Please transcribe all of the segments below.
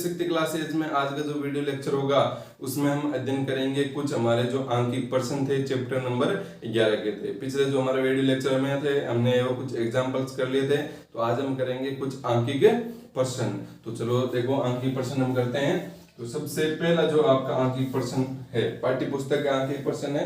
शक्ति क्लासेज में आज का जो वीडियो लेक्चर होगा उसमें हम अध्ययन करेंगे कुछ हमारे जो आंकिक प्रश्न थे चैप्टर नंबर 11 के थे। पिछले जो हमारे वीडियो लेक्चर में थे हमने वो कुछ एग्जांपल्स कर लिए थे, तो आज हम करेंगे कुछ आंकिक प्रश्न। तो चलो देखो आंकिक प्रश्न हम करते हैं। तो सबसे पहला जो आपका आंकिक प्रश्न है पाठ्य पुस्तक का आंकिक प्रश्न है,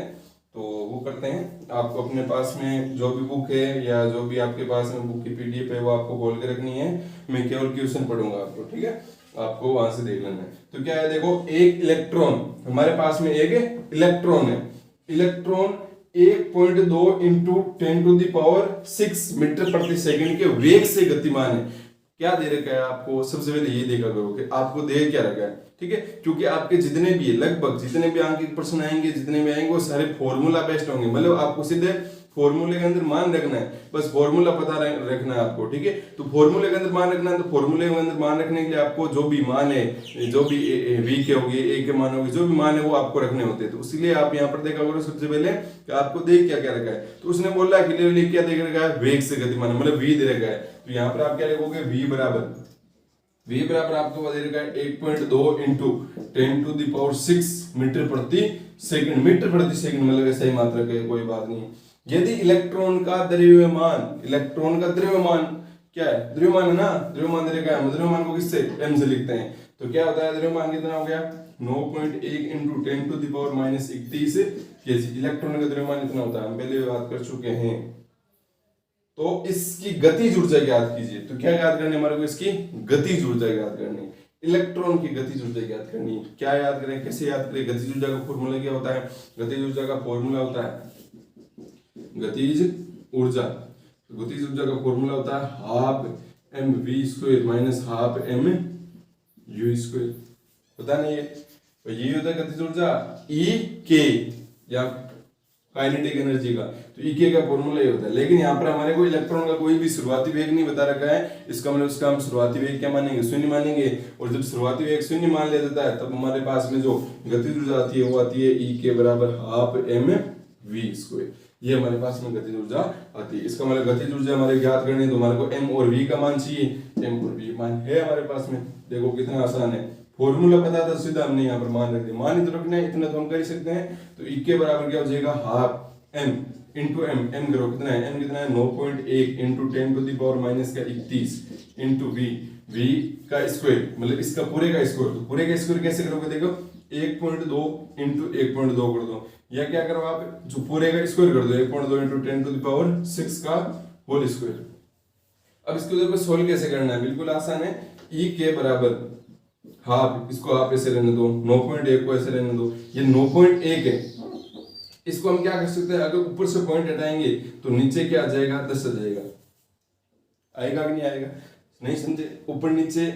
तो वो करते हैं। आपको अपने पास में जो भी बुक है या जो भी आपके पास में बुक की पीडीएफ है वो आपको खोल के रखनी है। मैं केवल क्वेश्चन पढ़ूंगा आपको, ठीक है, आपको वहां से देख लेना है। तो क्या है, देखो एक इलेक्ट्रॉन, हमारे पास में एक इलेक्ट्रॉन है। इलेक्ट्रॉन 1.2 इंटू 10⁻⁶ मीटर प्रति सेकंड के वेग से गतिमान है। क्या दे रखा है आपको, सबसे पहले ये देखा करो कि आपको दे क्या रखा है, ठीक है। क्योंकि आपके जितने भी लगभग जितने भी आंकिक प्रश्न आएंगे, जितने भी आएंगे वो सारे फॉर्मूला बेस्ड होंगे। मतलब आपको सीधे फॉर्मूले के अंदर मान रखना है, बस फॉर्मूला पता रखना है आपको, ठीक है। तो फॉर्मूले के अंदर मान रखना है, तो फॉर्मूले के अंदर मान रखने के लिए आपको जो भी मान है, जो भी वी के होगी, ए के मान होगी, जो भी मान है वो आपको रखने होते हैं। तो इसलिए आप यहाँ पर देखा करो सबसे पहले कि आपको देख क्या क्या रखा है। तो उसने बोला क्लियरली क्या देख रखा है, वेग से गतिमान, मतलब वी दे रखा है। तो यहाँ पर आप क्या लिखोगे, v बराबर आपको दे रखा है 1.2 इंटू 10⁻⁶ मीटर प्रति सेकंड। मीटर प्रति सेकंड मतलब सही मात्रक है, कोई बात नहीं। यदि इलेक्ट्रॉन का द्रव्यमान क्या है, द्रव्यमान है ना, द्रव्यमान दे रखा है, द्रव्यमान को किससे, m से लिखते हैं। तो क्या होता है, द्रव्यमान कितना हो गया 9.1 इंटू 10⁻⁻31 केजी। इलेक्ट्रॉन का द्रव्यमान इतना होता है, हम पहले बात कर चुके हैं। तो इसकी गतिज ऊर्जा ज्ञात कीजिए। तो क्या याद करनी हमारे को, इसकी गतिज ऊर्जा याद करनी, इलेक्ट्रॉन की गतिज ऊर्जा याद करनी। क्या याद करें, कैसे याद करें, गतिज ऊर्जा का फॉर्मूला क्या होता है, गतिज ऊर्जा का फॉर्मूला होता है गतिज ऊर्जा। तो गतिज ऊर्जा का फॉर्मूला होता है half M V square minus half M U square, पता नहीं है। तो ये होता है गतिज ऊर्जा ई के या काइनेटिक एनर्जी का। तो ई के का फॉर्मूला ये होता है। लेकिन यहाँ पर हमारे को इलेक्ट्रॉन का कोई भी शुरुआती वेग नहीं बता रखा है। इसका मतलब उसका हम शुरुआती वेग क्या मानेंगे, शून्य मानेंगे। और जब शुरुआती वेग शून्य मान लिया जाता है तब हमारे पास में जो गतिज ऊर्जा आती है वो आती है ई के बराबर हाफ एम वी स्क्वायर। ये हमारे पास में गतिज ऊर्जा आती है। इसका मतलब गतिज ऊर्जा हमारे ज्ञात करनी है तो हमारे को एम और वी का मान चाहिए। एम और वी मान है हमारे पास में, देखो कितना आसान है। फॉर्मूला पता था, सीधा हमने यहाँ पर मान रख दिया। मान ही तो रखना है, इतना तो हम कर ही सकते हैं। तो ई के बराबर क्या हो जाएगा, half M into M, M करो कितना है, एम कितना है 9.1 इंटू 10⁻⁻31 इंटू वी, वी का स्क्वायर मतलब इसका पूरे का स्क्वायर। तो पूरे का स्क्वायर कैसे करोगे, देखो 1.2 इंटू 1.2 कर दो, या क्या करो आप जो पूरे का स्क्वायर कर दो 1.2 इंटू 10⁻�6 का होल स्क्वायर। अब इसको देखो सोल्व कैसे करना है, बिल्कुल आसान है। ई के बराबर हाफ, इसको आप ऐसे रहने दो, 9.1 को ऐसे रहने दो, ये 9.1 है। इसको हम क्या कर सकते हैं, अगर ऊपर से पॉइंट हटाएंगे तो नीचे क्या आ जाएगा, 10 आ जाएगा। आएगा कि नहीं आएगा, नहीं समझे। ऊपर नीचे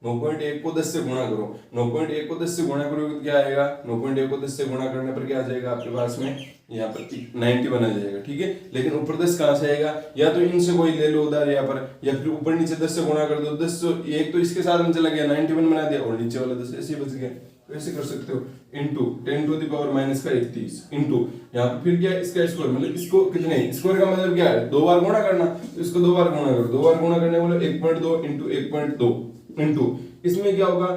9.1 को 10 से गुणा करो, 9.1 को 10 से गुणा करोगे तो क्या आएगा, 9.1 को 10 से गुणा करने पर क्या आ जाएगा आपके पास में, यहाँ पर 91 बना जाएगा, ठीक है। लेकिन ऊपर 10 कहाँ से आएगा, या तो इनसे कोई ले लो उधर यहाँ पर, या फिर ऊपर नीचे 10 से गुणा कर दो। 10 एक तो इसके साथ में चला गया 91 बना दिया, और नीचे वाला 10 ऐसे बच गया। तो ऐसे कर सकते हो, इंटू 10⁻⁻31 इंटू यहाँ पर फिर क्या इसका स्क्वायर, मतलब इसको कितने, स्क्वायर का मतलब क्या है, 2 बार गुणा करना। तो इसको 2 बार गुणा करो, 2 बार गुणा करने वाले 1.2 इंटू 1.2 इंटू इसमें क्या होगा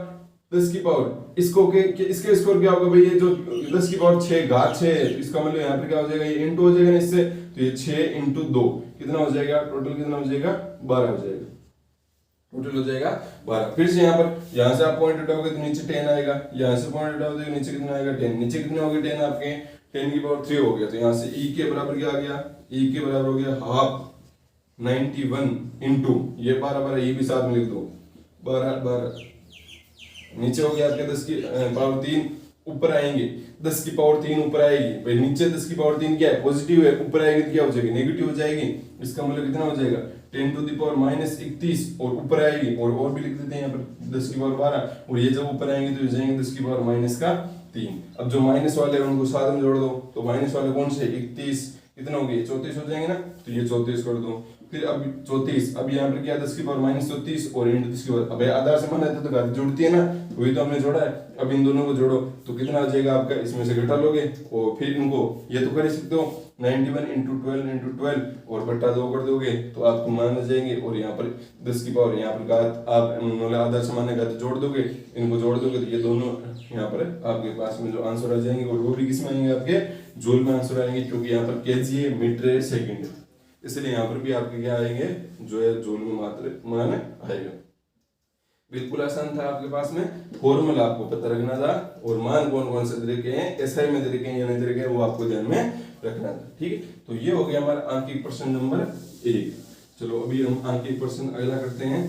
10 की पावर, इसको के इसके स्क्वायर क्या होगा भाई, ये जो 10 की पावर 6 घात 6 है। तो इसका मतलब यहाँ पर क्या हो जाएगा, ये इंटू हो जाएगा इससे, तो ये 6 इंटू 2 कितना हो जाएगा, टोटल कितना हो जाएगा 12 हो जाएगा, टोटल हो जाएगा 12। फिर से यहाँ पर, यहाँ से आप पॉइंट हटाओगे तो नीचे 10 आएगा, यहाँ से पॉइंट हटाओगे तो नीचे कितना आएगा 10, नीचे कितने हो गए 10 आपके, 10 की पावर 3 हो गया। तो यहाँ से ई के बराबर क्या आ गया, ई के बराबर हो गया हाफ 91 इंटू ये 12 ये भी साथ में लिख दो 12 नीचे हो गया आपके 10 की पावर 3 ऊपर आएंगे, 10 की पावर 3 ऊपर आएगी भाई, नीचे 10 की पावर 3 क्या है, पॉजिटिव है, ऊपर आएगी तो क्या हो जाएगी, नेगेटिव हो जाएगी। इसका मतलब कितना हो जाएगा 10⁻⁻31 और ऊपर आएगी, और भी लिख देते हैं यहाँ पर 10 की पावर 12, और ये जब ऊपर आएंगे तो जाएंगे 10 की पावर -3। अब जो माइनस वाले हैं उनको साथ में जोड़ दो, तो माइनस वाले कौन से 31 कितना हो गया 34 हो जाएंगे ना, तो ये 34 कर दो। फिर अब 34, अब यहाँ पर क्या 10 की पावर -34 और इंटू 10 की पावर, अब आधार से माना तो घात जुड़ती है ना, वही तो हमने जोड़ा है। अब इन दोनों को जोड़ो तो कितना आ जाएगा आपका, इसमें से घटा लोगे और फिर इनको ये तो कर ही सकते हो 91 इंटू 12 और बट्टा 2 कर दोगे तो आपको मान आ जाएंगे। और यहाँ पर 10 की पावर यहाँ पर आप आदर्श माने का जोड़ दोगे, इनको जोड़ दोगे तो ये दोनों यहाँ पर आपके पास में जो आंसर आ जाएंगे और वो भी किस में आएंगे, आपके जूल में आंसर आएंगे, क्योंकि यहाँ पर केजी है, मीटर है, सेकंड है, इसलिए यहाँ पर भी आपके क्या आएंगे, जो है जूल में मात्र मान आएगा। बिल्कुल आसान था, आपके पास में फॉर्मूला आपको पता रखना था और मान कौन कौन से तरीके हैं, एसआई में तरीके हैं या नहीं तरीके हैं, वो आपको ध्यान में रखना था। ठीक है, तो ये हो गया हमारा आंकिक प्रश्न नंबर 1। चलो अभी हम आंकिक प्रश्न अगला करते हैं।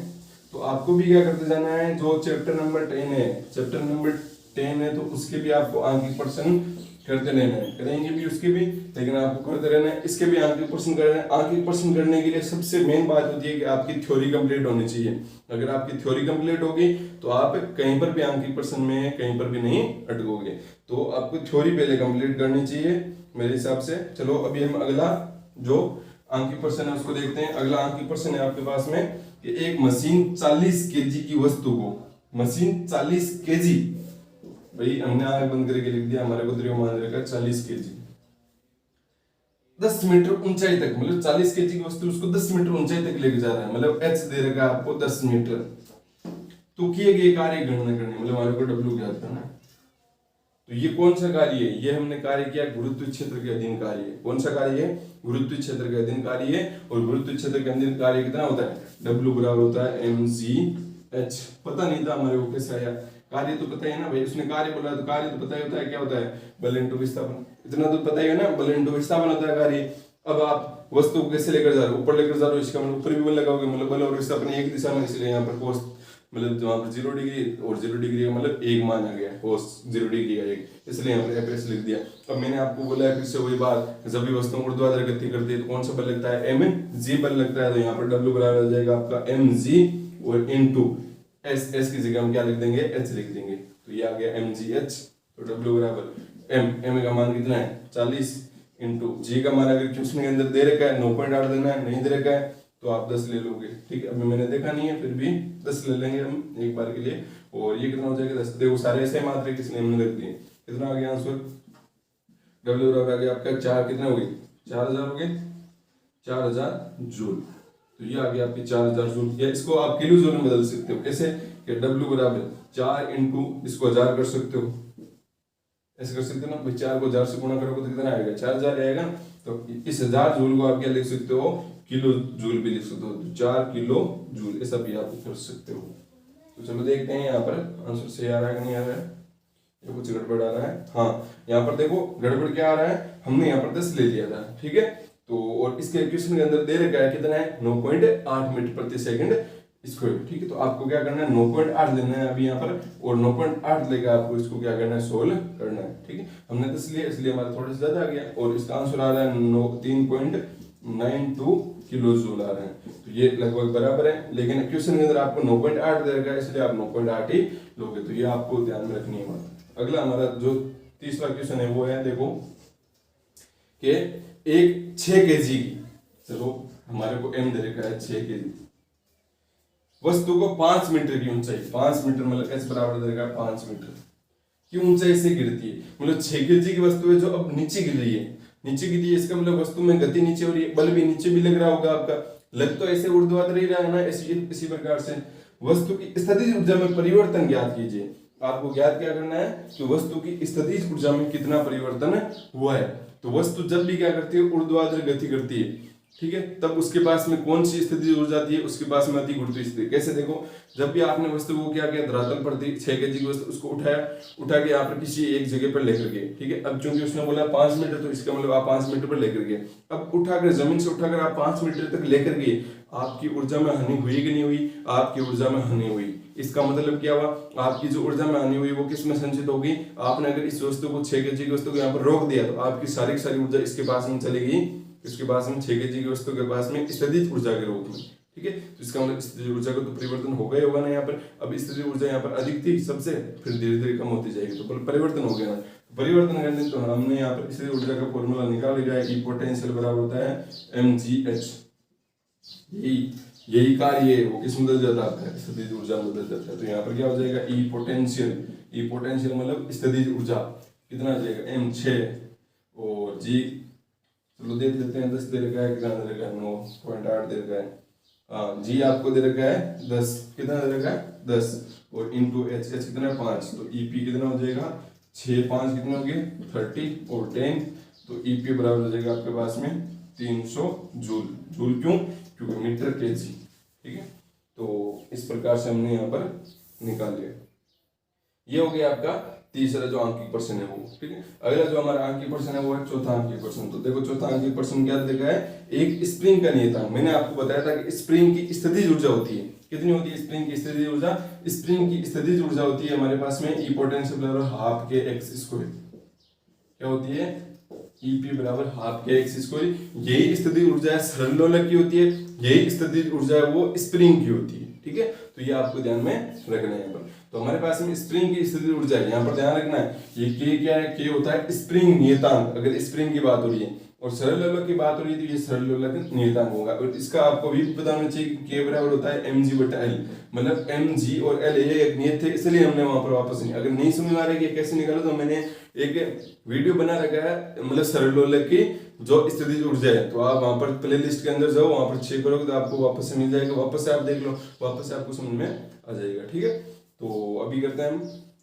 तो आपको भी क्या करते जाना है, जो चैप्टर नंबर 10 है, चैप्टर नंबर 10 है तो उसके भी आपको आंकिक प्रश्न करते रहना है, करेंगे भी उसके भी, लेकिन आपको करते रहना है, इसके भी आंकिक प्रश्न करना है। आंकिक प्रश्न करने के लिए सबसे मेन बात होती है कि आपकी थ्योरी कंप्लीट होनी चाहिए। अगर आपकी थ्योरी कंप्लीट होगी तो आप कहीं पर भी आंकिक प्रश्न में कहीं पर भी नहीं अटकोगे। तो आपको थ्योरी पहले कंप्लीट करनी चाहिए मेरे हिसाब से। चलो अभी हम अगला जो आंकिक प्रश्न है उसको देखते हैं। अगला आंकिक प्रश्न है आपके पास में कि एक मशीन 40 केजी की वस्तु को, मशीन 40 केजी, भाई हमने आंख बंद करके लिख दिया, हमारे को मान रखा 40 केजी, 10 मीटर ऊंचाई तक, मतलब 40 केजी की वस्तु उसको 10 मीटर ऊंचाई तक लेके जा रहा है, मतलब एच दे रखा है आपको 10 मीटर। तो किए गए कार्य गणना करनी, मतलब हमारे को डब्ल्यू ज्ञात करना है। तो ये कौन सा कार्य है, ये हमने कार्य किया गुरुत्व क्षेत्र के अधीन कार्य है। कौन सा कार्य है, गुरुत्व क्षेत्र के अधीन कार्य है। और गुरुत्व क्षेत्र के अधीन कार्य कितना होता है, डब्ल्यू बराबर होता है mgh। पता नहीं था हमारे को कैसे आया, कार्य तो पता है ना भाई, उसने कार्य बोला तो कार्य तो पता ही होता है, क्या होता है, बल इंटू विस्थापन, इतना तो पता ही है ना, बल इंटू विस्थापन होता है कार्य। अब आप वस्तु को कैसे लेकर जा रहे हो, ऊपर लेकर जा रहे हो, इसका मतलब ऊपर भी बल लगाओगे, मतलब बल और विस्थापन एक दिशा में, इसलिए यहाँ पर कोस मतलब वहां पर 0 डिग्री और 0 डिग्री का मतलब एक मान आ गया, कोस 0 डिग्री का एक, इसलिए यहाँ पर एफ लिख दिया। अब मैंने आपको बोला है फिर से वही बात, जब भी वस्तु ऊर्ध्वाधर गति करती है तो कौन सा बल लगता है, एम जी बल लगता है। तो यहाँ पर डब्ल्यू बराबर आ जाएगा आपका एम जी और इनटू एस, एस की जगह हम क्या लिख देंगे, एच लिख देंगे। तो ये आ गया एम जी एच। तो डब्ल्यू बराबर एम का मान कितना है 40 इंटू जी का मान अगर क्वेश्चन के अंदर दे रखा है 9.8 देना है, नहीं दे रखा है तो आप 10 ले लोगे। ठीक है, अभी मैंने देखा नहीं है, फिर भी 10 ले लेंगे हम एक बार के लिए। और ये कितना हो जाएगा 10, देखो सारे ऐसे मात्रा किसने हमने रख दिए। कितना आ गया आंसर, डब्ल्यू बराबर आ गया आपका 4, कितना हो गई 4000 हो गए, 4000 जूल। तो ये आ गया आपकी 4000 जूल। या इसको आप किलो जूल में बदल सकते हो, कैसे कि डब्ल्यू बराबर 4 इंटू इसको 1000 कर सकते हो, ऐसे कर सकते हो ना भाई, 4 को 1000 से गुणा करोगे तो कितना आएगा 4000 आएगा। तो इस 1000 जूल को आप क्या लिख सकते हो, किलो जूल भी लिख सकते हो, तो 4 किलो जूल ऐसा भी आप कर सकते हो। तो चलो देखते हैं यहाँ पर आंसर सही आ रहा है कि नहीं आ रहा है, ये कुछ गड़बड़ आ रहा है। हाँ, यहाँ पर देखो गड़बड़ क्या आ रहा है, हमने यहाँ पर 10 ले लिया था, ठीक है। तो और इसके क्वेश्चन के अंदर दे रखा है कितना है 9.8 मीटर प्रति सेकंड स्क्वायर। ठीक है, तो आपको क्या करना है 9.8 लेना है अभी यहाँ पर, और 9.8 लेकर आपको इसको क्या करना है सोल्व करना है। ठीक है, हमने 10 लिया इसलिए हमारा थोड़ा सा ज्यादा आ गया, और इसका आंसर आ रहा है 3.92 किलो जूल आ रहा है। तो ये लगभग बराबर है, लेकिन क्वेश्चन के अंदर आपको 9.8 दे रखा है, इसलिए आप 9.8 ही लोगे। तो ये आपको ध्यान में रखनी है बात। अगला हमारा जो तीसरा क्वेश्चन है वो है, देखो कि एक 6 केजी की, चलो हमारे को एम दे रखा है 6 केजी, वस्तु को 5 मीटर की ऊंचाई, 5 मीटर मतलब एस बराबर दे रखा है 5 मीटर की ऊंचाई से गिरती है। मतलब 6 केजी की वस्तु है जो अब नीचे गिर रही है, नीचे गिरी है, इसका मतलब वस्तु में गति नीचे हो रही है, बल भी नीचे भी लग रहा होगा आपका, लग तो ऐसे ऊर्ध्वाधर ही रहा है ना, इसी प्रकार से वस्तु की स्थितिज ऊर्जा में परिवर्तन ज्ञात कीजिए। आपको ज्ञात क्या करना है कि वस्तु की स्थितिज ऊर्जा में कितना परिवर्तन हुआ है। तो वस्तु जब भी क्या करती है ऊर्ध्वाधर गति करती है, ठीक है, तब उसके पास में कौन सी स्थिति ऊर्जा आती है, उसके पास में आती गुरुत्व स्थिति। कैसे देखो, जब भी आपने वस्तु को क्या किया, धरातल पर थी 6 केजी की वस्तु, उसको उठा के यहाँ पर किसी एक जगह पर लेकर गए, ठीक है। अब चूंकि उसने बोला 5 मीटर, तो इसका मतलब आप 5 मीटर पर लेकर गए। अब उठाकर जमीन से उठाकर आप 5 मीटर तक लेकर गए, आपकी ऊर्जा में हानि हुई कि नहीं हुई, आपकी ऊर्जा में हानि हुई। इसका मतलब क्या हुआ, आपकी जो ऊर्जा में हानि हुई वो किस में संचित होगी। आपने अगर इस वस्तु को 6 केजी की वस्तु को यहाँ पर रोक दिया तो आपकी सारी ऊर्जा इसके पास में चलेगी, इसके पास में 6 केजी की वस्तु के पास में स्थितिज ऊर्जा के रूप में, ठीक है। तो इसका मतलब स्थितिज ऊर्जा का तो परिवर्तन होगा ही होगा ना यहाँ पर। अब स्थितिज ऊर्जा यहाँ पर अधिक थी सबसे, फिर धीरे धीरे कम होती जाएगी, तो परिवर्तन हो गया ना। परिवर्तन करने तो हमने यहाँ पर स्थितिज ऊर्जा का फॉर्मूला निकाल लिया है, ई पोटेंशियल बराबर होता है mgh। यही कार्य है वो किस में बदल जाता है, स्थितिज ऊर्जा में बदल जाता है। तो यहाँ पर क्या हो जाएगा ई पोटेंशियल मतलब स्थितिज ऊर्जा कितना आ जाएगा m6 और g चलो देख लेते हैं। 10 दे रखा है, कितना दे रखा है, 9.8 दे रखा है। हाँ जी आपको दे रखा है 10, कितना दे रखा है 10, और इंटू एच कितना है 5, तो ईपी कितना हो जाएगा 6 5 कितने हो गए 30 और 10, तो ईपी बराबर हो जाएगा आपके पास में 300 जूल। जूल क्यों? क्योंकि मीटर केजी। ठीक है, तो इस प्रकार से हमने यहाँ पर निकाल लिया। ये हो गया आपका तीसरा जो आंकिक प्रश्न है वो। ठीक है, अगला जो हमारा आंकिक प्रश्न है वो है चौथा आंकिक प्रश्न। तो देखो चौथा आंकिक प्रश्न क्या देखा है, एक स्प्रिंग का नियतांक। मैंने आपको बताया था कि स्प्रिंग की स्थितिज ऊर्जा होती है, कितनी होती है स्प्रिंग की स्थितिज ऊर्जा? स्प्रिंग की स्थितिज ऊर्जा होती है हमारे पास में ई पोटेंशियल बराबर हाफ के एक्स स्क्वायर। क्या होती है? ईपी बराबर हाफ के एक्स स्क्वायर। यही स्थितिज ऊर्जा है सरल लोलक की होती है, यही स्थितिज ऊर्जा है वो स्प्रिंग की होती है। ठीक है, तो ये आपको ध्यान में रखना है यहाँ पर। तो हमारे पास में स्प्रिंग की स्थिति ऊर्जा है, यहाँ पर ध्यान रखना है। ये के क्या है? के होता है स्प्रिंग नियतांक, अगर स्प्रिंग की बात हो रही है, और सरल लोलक की बात हो रही है तो ये सरल लोलक नियतांक होगा। और इसका आपको भी पता होना चाहिए कि के बराबर होता है mg बटा l, मतलब mg और l ये एक नियत थे, इसलिए हमने वहां पर वापस नहीं। अगर नहीं समझ में आ रहा है कि कैसे निकालो, तो मैंने एक वीडियो बना रखा है, मतलब सरल लोलक की जो स्थितिज ऊर्जा है, तो आप वहां पर प्ले लिस्ट के अंदर जाओ, वहां पर चेक करोगे तो आपको वापस से मिल जाएगा, वापस से आप देख लो, वापस से आपको समझ में आ जाएगा। ठीक है, तो अभी करते हैं हम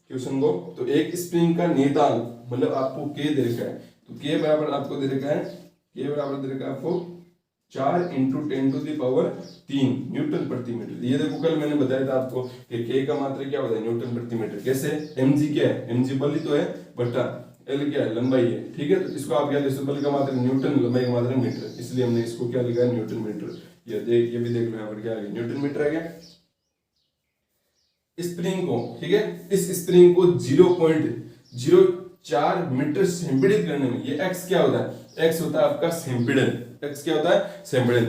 क्वेश्चन को। तो एक स्प्रिंग का नियतांक, मतलब आपको के दे रखा है, तो के बराबर आपको दे रखा है, के बराबर दे रखा है आपको 4 × 10⁻³ न्यूटन प्रति मीटर। ये देखो कल मैंने बताया था आपको कि के का मात्रा क्या होता है न्यूटन प्रति मीटर। कैसे? mg क्या है? mg बल ही तो है, बटा l क्या है? लंबाई है। ठीक है, तो इसको आप क्या लिख सकते हो? बल का मात्रा न्यूटन, लंबाई का मात्रा मीटर, इसलिए हमने इसको क्या लिखा है न्यूटन मीटर। ये भी देख लो यहाँ पर क्या आ गया, न्यूटन मीटर आ गया। स्प्रिंग को, ठीक है, इस स्प्रिंग को 0.04 मीटर संपीड़ित करने में, ये x क्या होता है? x होता है आपका संपीड़न। x क्या होता है? संपीड़न।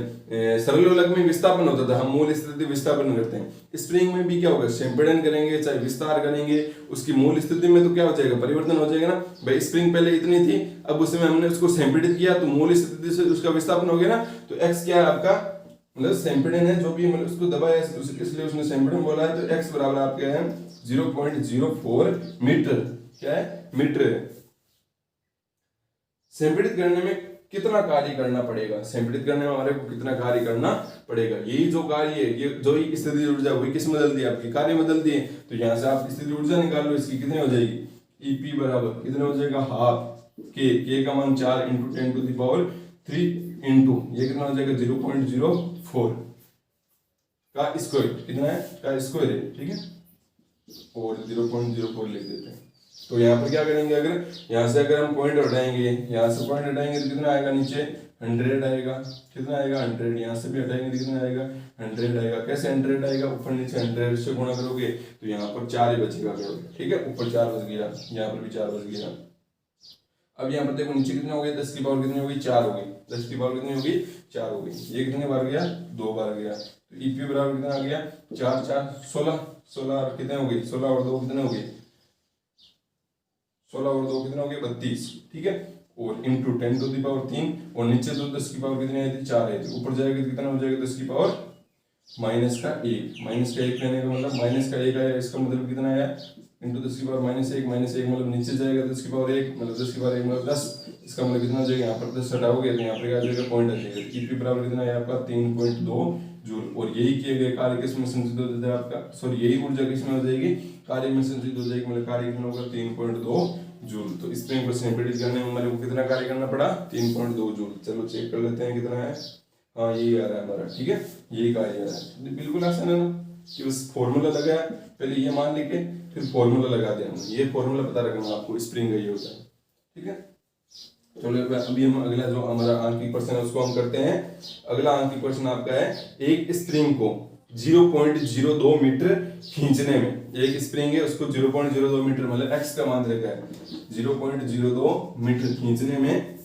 सरल लोलक में विस्थापन होता था, हम मूल स्थिति विस्थापन करते हैं। स्प्रिंग में भी क्या होगा? संपीड़न करेंगे, चाहे विस्तार करेंगे, उसकी मूल स्थिति में तो क्या हो जाएगा? परिवर्तन हो जाएगा ना भाई। स्प्रिंग पहले इतनी थी, अब उसमें हमने उसको संपीड़ित किया, तो मूल स्थिति से उसका विस्थापन हो गया ना, तो x क्या है आपका? मतलब संपीड़न है, जो भी मतलब उसको दबाया इसलिए उसने संपीड़न बोला है, तो x बराबर आपके है 0.04 मीटर। क्या है? मीटर। संपीड़ित करने में कितना कार्य करना पड़ेगा? संपीड़ित करने में हमारे को कितना कार्य करना पड़ेगा? यही जो कार्य है, ये जो ही स्थिति ऊर्जा हुई, किस में बदल दी? आपकी कार्य में बदल दिए। तो यहाँ से आप स्थिति ऊर्जा निकाल लो, इसकी कितनी हो जाएगी? ईपी बराबर कितने हो जाएगा? हाफ के का मान 4 × 10⁻³ इंटू ये कितना हो जाएगा? 0.04 का स्क्वायर। कितना है? का स्क्वायर है। ठीक है, और 0.04 लिख देते हैं। तो यहाँ पर क्या करेंगे, अगर यहाँ से अगर हम पॉइंट हटाएंगे, यहाँ से पॉइंट हटाएंगे तो कितना आएगा? नीचे 100 आएगा। कितना आएगा? 100। यहाँ से भी हटाएंगे तो कितना आएगा? 100 आएगा। कैसे 100 आएगा? ऊपर नीचे 100 से गुणा करोगे तो यहाँ पर 4 ही बचेगा। ठीक है, ऊपर 4 बच गया, यहाँ पर भी 4 बच गया। अब यहाँ पर देखो नीचे कितने हो गए? 10 की पावर कितनी हो गई? 4 हो गई। 10 की पावर कितनी हो गई? 4 हो गई। ये कितने बार गया? 2 बार गया। तो ईपी बराबर कितना आ गया? 4 4 16 16 कितने हो गई? 16 और 2 कितने हो गए? 16 और 2 कितने हो गए? 32। ठीक है, और इंटू 10⁻³ और नीचे तो 10 की पावर कितनी आई थी? 4 आई थी। ऊपर जाएगा कितना हो जाएगा? 10 की पावर -1। -1 लेने का मतलब -1 आया, इसका मतलब कितना आया? इंटू 10 की पावर -1 मतलब नीचे जाएगा 10 की पावर 1 मतलब 10 की पावर 1 मतलब 10। इसका मतलब कितना हो जाएगा? यहाँ पर 10 हटाओगे तो यहाँ पर क्या जाएगा? पॉइंट आ जाएगा। ईपी बराबर कितना है आपका? 3.2 जूल। और यही किए गए कार्य किस में संचित हो जाएगा आपका? सॉरी, यही ऊर्जा किस में हो जाएगी? कार्य में संचित हो जाएगी। मतलब कार्य कितना होगा? 3.2 जूल। तो स्प्रिंग को संपीड़ित करने में हमारे को कितना कार्य करना पड़ा? 3.2 जूल। चलो चेक कर लेते हैं कितना है। हाँ, यही आ रहा है हमारा। ठीक है, यही कार्य आ रहा है। बिल्कुल आसान है ना, कि बस फॉर्मूला लगाया, पहले ये मान लेके फिर फॉर्मूला लगा दिया हमने। ये फॉर्मूला पता रखना आपको, स्प्रिंग का ये होता है। ठीक है, चलो अभी हम अगला जो हमारा आंकिक प्रश्न है उसको हम करते हैं। अगला आंकिक प्रश्न आपका है, एक स्प्रिंग को 0.02 मीटर खींचने में, एक स्प्रिंग है उसको 0.02 मीटर मतलब x का मान रखा है, 0.02 मीटर खींचने में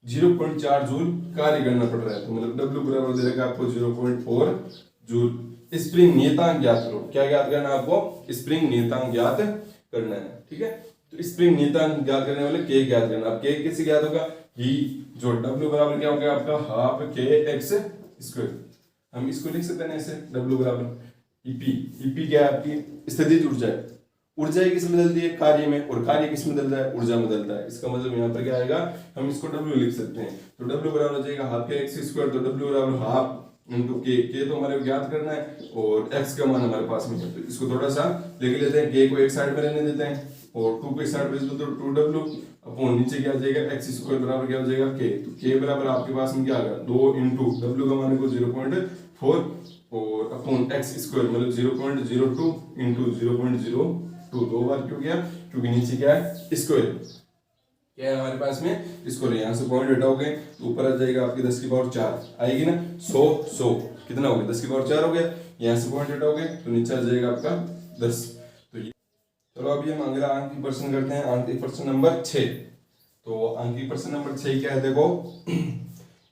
0.4 जूल कार्य करना पड़ रहा है। तो मतलब W बराबर दे रखा है आपको 0.4 जूल। स्प्रिंग नियतांक ज्ञात करो। क्या ज्ञात करना है आपको? स्प्रिंग नियतांक ज्ञात करना है। ठीक है, तो स्प्रिंग नियतांक ज्ञात करने वाले के ज्ञात करना। अब के किससे ज्ञात होगा? ही जो W बराबर क्या होगा आपका? हाफ के एक्स स्क्वायर। हम इसको लिख सकते हैं ऐसे, W बराबर ईपी। ईपी क्या है? आपकी स्थितिज ऊर्जा है, ऊर्जा किस में बदलती है, कार्य में, और कार्य किस में बदलता है, ऊर्जा में बदलता है। इसका मतलब यहाँ पर क्या आएगा, हम इसको W लिख सकते हैं। तो W बराबर हो जाएगा हाफ के एक्स स्क्वायर, तो W बराबर हाफ इंटू के तो हमारे को ज्ञात करना है और x का मान हमारे पास में है, तो इसको थोड़ा सा लिख लेते हैं, k को एक साइड में रहने देते हैं और 2 को एक साइड भेज दो तो 2W अपॉन नीचे क्या आ जाएगा x स्क्वायर बराबर क्या हो जाएगा k, तो k बराबर आपके पास में क्या आ गया 2 इंटू W का मान को 0.4 और अपॉन x स्क्वायर मतलब 0.02 इंटू 0.02, 2 बार क्यों गया, क्योंकि नीचे क्या है स्क्वायर क्या है हमारे पास में, इसको यहाँ से पॉइंट हटाओगे तो ऊपर आ जाएगा आपकी 10 की पावर 4 आएगी ना, 100 कितना हो गया 10 की पावर 4 हो गया, यहाँ से पॉइंट हटाओगे तो नीचे आ जाएगा आपका 10। तो ये चलो अभी हम अगला अंक की प्रश्न करते हैं, अंक की प्रश्न नंबर 6। तो अंक की प्रश्न नंबर 6 क्या है, देखो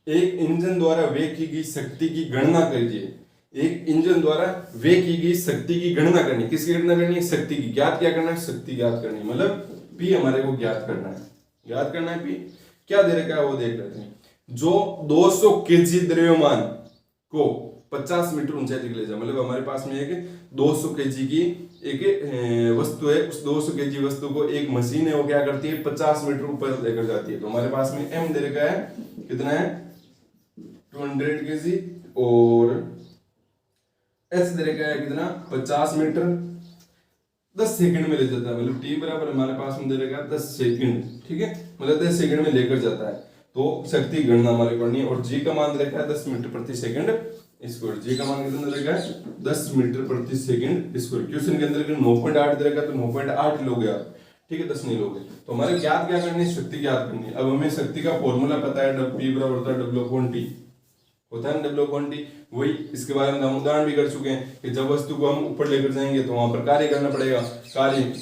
एक इंजन द्वारा व्यय की गई शक्ति की गणना कीजिए। एक इंजन द्वारा व्यय की गई शक्ति की गणना करनी, किसकी गणना करनी है, शक्ति की, ज्ञात क्या करना है, शक्ति ज्ञात करनी, मतलब P हमारे को ज्ञात करना है, याद करना है। P क्या दे रखा है वो देख लेते हैं। जो 200 केजी द्रव्यमान को 50 मीटर ऊंचाई तक ले जाए, मतलब हमारे पास में एक 200 केजी की एक वस्तु है, उस 200 केजी वस्तु को एक मशीन है वो क्या करती है 50 मीटर ऊपर लेकर जाती है। तो हमारे पास में m दे रखा है, कितना है 200 केजी और h दे रखा है कितना 50 मीटर 10 सेकंड में ले जाता है, मतलब t बराबर हमारे पास में दे रखा है 10 सेकंड, ठीक है, मतलब 10 सेकंड में लेकर जाता है। तो शक्ति गणना हमारे करनी है और g का मान दे रखा है 10 मीटर प्रति सेकंड स्क्वायर, g का मान कितना दे रखा है 10 मीटर प्रति सेकंड स्क्वायर। क्वेश्चन के अंदर 9.8 दे रखा है तो 9.8 लोगे आप, ठीक है, 10 नहीं लोगे। तो हमारे ज्ञात क्या करनी है, शक्ति ज्ञात करनी है। अब हमें शक्ति का फॉर्मूला पता है, P बराबर होता है W अपॉन T, होता है ना W अपॉन T, वही इसके बारे में हम उदाहरण भी कर चुके हैं कि जब वस्तु को हम ऊपर लेकर जाएंगे तो वहां पर कार्य करना पड़ेगा, कार्य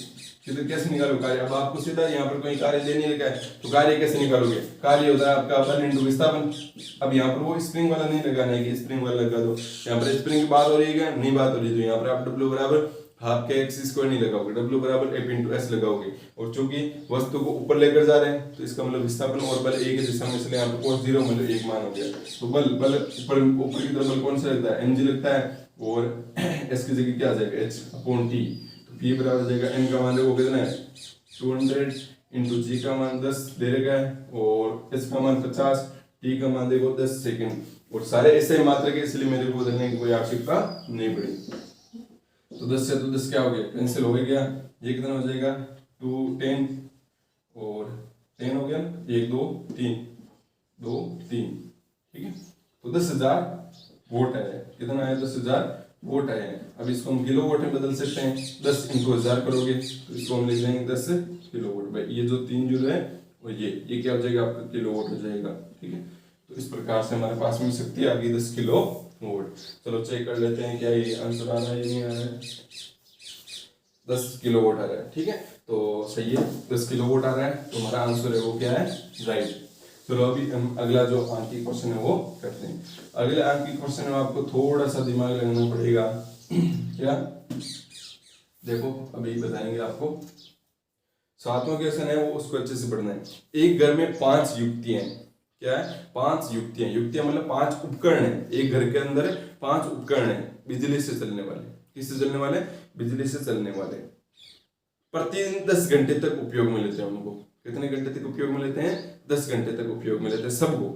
तो कैसे निकालो कार्य, अब आपको सीधा यहाँ पर कोई कार्य दे नहीं रखा है तो कार्य कैसे निकालोगे, कार्य होता है आपका बल इंटू विस्थापन। अब यहाँ पर वो स्प्रिंग वाला नहीं लगाना है कि स्प्रिंग वाला लगा दो, यहाँ पर स्प्रिंग की बात हो रही है नहीं बात हो रही, तो यहाँ पर आप W बराबर हाफ के एक्स स्क्वायर नहीं लगाओगे, W बराबर F इंटू एस लगाओगे। और चूंकि वस्तु को ऊपर लेकर जा रहे हैं तो इसका मतलब विस्थापन और बल एक ही दिशा में, इसलिए यहाँ पर cos 0 मतलब 1 मान हो गया। तो बल ऊपर की तरफ बल कौन सा लगता है, mg लगता है और s की जगह क्या आ जाएगा h अपॉन t। तो p बराबर आ जाएगा m का मान देखो कितना है 200 इंटू g का मान 10 दे रखा है और s का मान 50, t का मान देखो 10 सेकंड, और सारे ऐसे मात्रा के, इसलिए मेरे को बदलने की कोई आवश्यकता नहीं पड़ी। तो 10 से तो 10 क्या हो गया, कैंसिल हो गया, ये कितना हो जाएगा 2 10 और 10 हो गया, 1 2 3 2 3, ठीक है। तो 10,000 वोल्ट आया, कितना आया 10,000 वोल्ट आया। अब इसको हम किलो वोल्ट में बदल सकते हैं, 10 इंटू 1000 करोगे तो इसको हम लिख देंगे 10 किलो वोल्ट। भाई ये जो 3 जूल है और ये क्या हो जाएगा आपका किलो वोल्ट हो जाएगा, ठीक है। तो इस प्रकार से हमारे पास में शक्ति आ गई 10 किलो वोल्ट। चलो चेक कर लेते हैं क्या ये आंसर आ रहा है, ये नहीं आ रहा है, 10 किलो वोल्ट आ रहा है, ठीक है, तो सही है 10 किलो वोल्ट आ रहा है, तो हमारा आंसर है वो क्या है राइट। चलो अभी हम अगला जो अंक की क्वेश्चन है वो करते हैं। अगले अंक की क्वेश्चन में आपको थोड़ा सा दिमाग लगाना पड़ेगा क्या, देखो अभी बताएंगे आपको, 7वां क्वेश्चन है वो, उसको अच्छे से पढ़ना है। एक घर में 5 युक्तियां, क्या है 5 युक्तियां, युक्तियां मतलब 5 उपकरण है, एक घर के अंदर 5 उपकरण है बिजली से चलने वाले, किससे चलने वाले, बिजली से चलने वाले, प्रतिदिन 10 घंटे तक उपयोग में लेते हैं उनको। कितने घंटे तक उपयोग में लेते हैं, 10 घंटे तक उपयोग में लेते हैं सबको।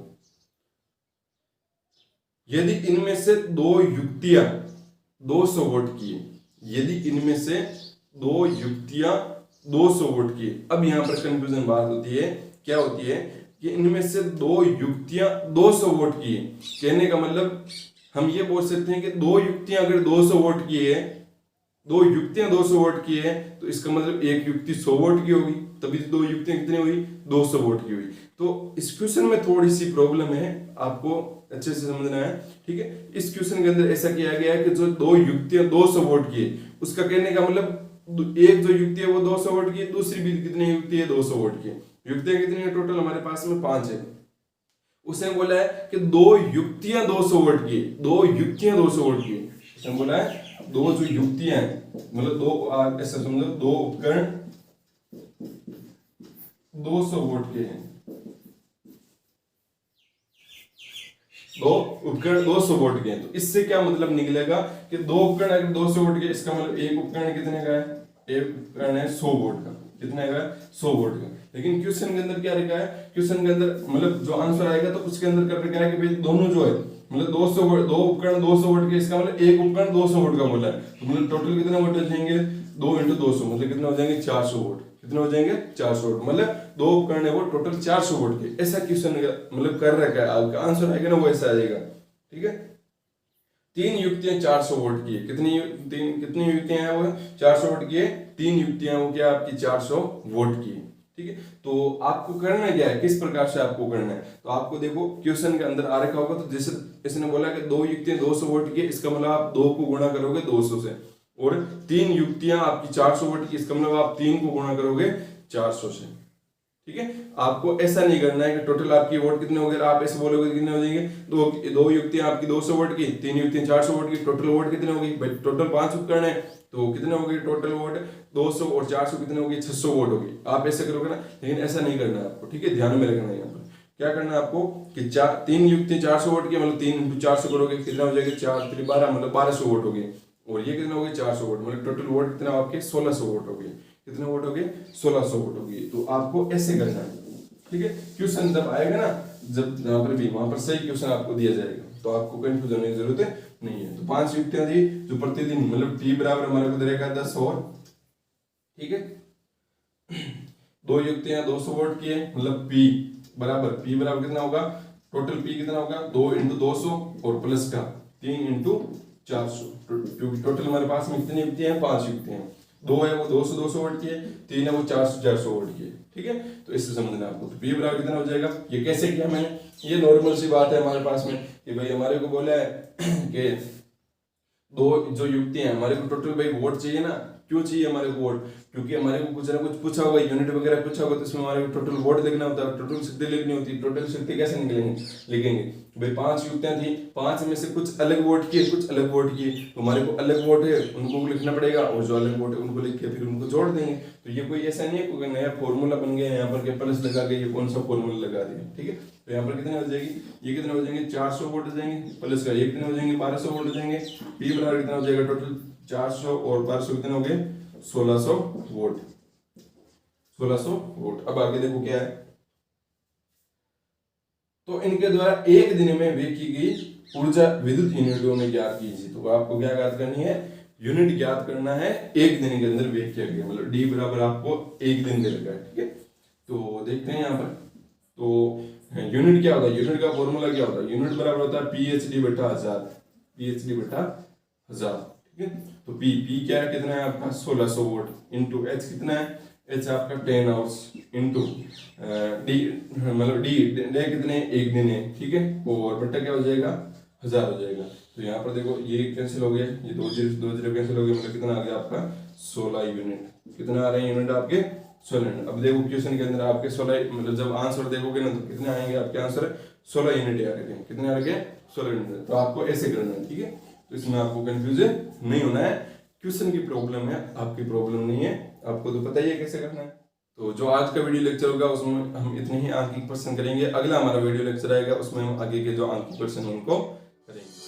यदि इनमें से 2 युक्तियां 200 वोल्ट की, यदि इनमें से 2 युक्तियां 200 वोल्ट की, अब यहां पर कंफ्यूजन बात होती है, क्या होती है कि इनमें से 2 युक्तियां 200 वोल्ट की है, कहने का मतलब हम ये बोल सकते हैं कि 2 युक्तियां अगर 200 वोल्ट की है, 2 युक्तियां 200 वोल्ट की है, तो इसका मतलब एक युक्ति 100 वोल्ट की होगी, तभी 2 युक्तियां कितनी हुई 200 वोल्ट की हुई। तो इस क्वेश्चन में थोड़ी सी प्रॉब्लम है, आपको अच्छे से समझना है, ठीक है। इस क्वेश्चन के अंदर ऐसा किया गया है कि जो 2 युक्तियां 200 वोल्ट की है, उसका कहने का मतलब एक जो युक्ति है वो 200 वोल्ट की है, दूसरी भी कितनी युक्ति है 200 वोल्ट की है। युक्तियां कितनी है टोटल हमारे पास में 5 है। उसने बोला है कि 2 युक्तियां 200 वोल्ट की, 2 युक्तियां 200 वोल्ट की, उसने बोला है 2 जो युक्तियां हैं मतलब 2 ऐसा समझो 2 उपकरण 200 वोल्ट के हैं, 2 उपकरण 200 वोल्ट के हैं। तो इससे क्या मतलब निकलेगा कि 2 उपकरण अगर 200 वोल्ट के, इसका मतलब एक उपकरण कितने का है एक उपकरण है 100 वोल्ट का, कितना है 100 वोल्ट का। लेकिन क्वेश्चन के अंदर क्या लिखा है, क्वेश्चन के अंदर मतलब जो आंसर आएगा तो उसके अंदर कर रखा है कि भाई दोनों जो है मतलब 200 वोल्ट, दो उपकरण 200 वोल्ट के, इसका मतलब एक उपकरण 200 वोल्ट का बोला है, तो मतलब टोटल कितने वोल्ट हो जाएंगे 2 × 200 मतलब कितने हो जाएंगे 400 वोल्ट, कितने हो जाएंगे 400 वोल्ट, मतलब दो उपकरण है वो टोटल 400 वोल्ट के। ऐसा क्वेश्चन मतलब कर रखा है, आपका आंसर आएगा ना वो ऐसा आ जाएगा, ठीक है। तीन युक्तियां 400 वोल्ट की है, कितनी युक्तियां हैं वो 400 वोल्ट की है, तीन युक्तियां वो क्या आपकी 400 वोल्ट की है, ठीक है। तो आपको करना क्या है, किस प्रकार से आपको करना है, तो आपको देखो क्वेश्चन के अंदर आ रखा होगा, तो जैसे इसने बोला कि दो युक्तियां 200 वोल्ट की है, इसका मतलब आप 2 को गुणा करोगे 200 से, और तीन युक्तियां आपकी 400 वोल्ट की, इसका मतलब आप 3 को गुणा करोगे 400 से, ठीक है। आपको ऐसा नहीं करना है कि टोटल आपकी वोट कितने हो गए, आप ऐसे बोलोगे कितने हो जाएंगे, दो युक्तियां आपकी 200 वोट की, तीन युक्तियां 400 वोट की, टोटल वोट कितने हो गई भाई, टोटल 5 उपकरण है तो कितने हो गए टोटल वोट 200 और 400 कितने हो गए 600 वोट हो गई। आप ऐसे करोगे ना, लेकिन ऐसा नहीं करना है आपको, ठीक है, ध्यान में रखना है। यहाँ पर क्या करना है आपको कि तीन युक्तियां 400 वोट की, मतलब 3 × 400 करोगे कितना हो जाएगा 4 × 12 मतलब 1200 वोट हो गई, और ये कितना हो गए 400 वोट, मतलब टोटल वोट कितना आपके 1600 वोट हो गए, कितने वोट हो गए 1600 वोट हो गई। तो आपको ऐसे करना है, ठीक है। क्वेश्चन जब आएगा ना, जब यहाँ पर भी वहां पर सही क्वेश्चन आपको दिया जाएगा, तो आपको कंफ्यूज होने की जरूरत नहीं है। तो 5 युक्तियां थी जो प्रतिदिन मतलब टी बराबर हमारे को दे रखा 10 और, ठीक है। दो युक्तियां 200 वोल्ट की है, मतलब पी बराबर कितना होगा, टोटल पी कितना होगा 2 × 200 और प्लस का 3 × 400, क्योंकि टोटल हमारे पास में कितनी युक्तियां हैं 5 युक्तियां हैं, दो है वो 200 वोल्ट की है, तीन है वो 400 वोल्ट की है, ठीक है। तो इससे समझना आपको, तो पी बराबर कितना हो जाएगा, ये कैसे किया मैंने, ये नॉर्मल सी बात है हमारे पास में कि भाई हमारे को बोला है कि दो जो युक्तियां हैं हमारे को टोटल भाई वोट चाहिए ना, क्यों चाहिए हमारे को वोट, क्योंकि हमारे को कुछ ना कुछ पूछा होगा, यूनिट वगैरह पूछा होगा, तो इसमें हमारे को टोटल वोट लिखना होता है, टोटल शक्ति लिखनी होती है। टोटल शक्ति कैसे लिखेंगे भाई 5 युक्तियां थी, 5 में से कुछ अलग वोट किए कुछ अलग वोट किए, तो हमारे को अलग वोट है उनको लिखना पड़ेगा, और जो अलग वोट है उनको लिख के फिर उनको जोड़ देंगे। तो ये कोई ऐसा नहीं है कोई नया फॉर्मूला बन गया यहाँ पर के प्लस लगा के ये कौन सा फॉर्मूला लगा दिया, ठीक है। तो यहाँ पर कितने हो जाएगी, ये कितने हो जाएंगे 400 वोट हो जाएंगे, प्लस का ये कितने हो जाएंगे 1200 वोट हो जाएंगे, पी बराबर कितना हो जाएगा टोटल 400 और 1200 कितने हो गए 1600 वोट, 1600 वोट। अब आगे देखो क्या है, तो इनके द्वारा एक दिन में व्यय की गई ऊर्जा विद्युत यूनिटों में ज्ञात कीजिए। तो आपको क्या ज्ञात करनी है, यूनिट ज्ञात करना है एक दिन के अंदर व्यय किया गया, मतलब डी बराबर आपको एक दिन दे रखा है, ठीक है। तो देखते हैं यहाँ पर, तो यूनिट क्या होता है, यूनिट का फॉर्मूला क्या होता है, यूनिट बराबर होता है PhD/1000, PhD/1000, ठीक है। तो पी क्या है, कितना है आपका 1600 वोट, इंटू एच कितना है, एच आपका 10 आवर्स, इंटू डी मतलब डी कितने एक दिन है, ठीक है, और बट्टा क्या हो जाएगा 1000 हो जाएगा। तो यहाँ पर देखो ये कैंसिल हो गया, ये 2 0 कैंसिल हो गया, मतलब कितना आ गया आपका 16 यूनिट, कितना आ रहे हैं यूनिट आपके 16 यूनिट। अब देखो क्वेश्चन के अंदर आपके 16 मतलब जब आंसर देखोगे ना तो कितने आएंगे आपके आंसर 16 यूनिट आ रहे हैं, कितने आ रहे हैं 16 यूनिट। तो आपको ऐसे करना है, ठीक है। तो इसमें आपको कंफ्यूजन नहीं होना है, क्वेश्चन की प्रॉब्लम है आपकी प्रॉब्लम नहीं है, आपको तो पता ही है कैसे करना है। तो जो आज का वीडियो लेक्चर होगा उसमें हम इतने ही आंकिक प्रश्न करेंगे, अगला हमारा वीडियो लेक्चर आएगा उसमें हम आगे के जो आंकिक प्रश्न उनको करेंगे।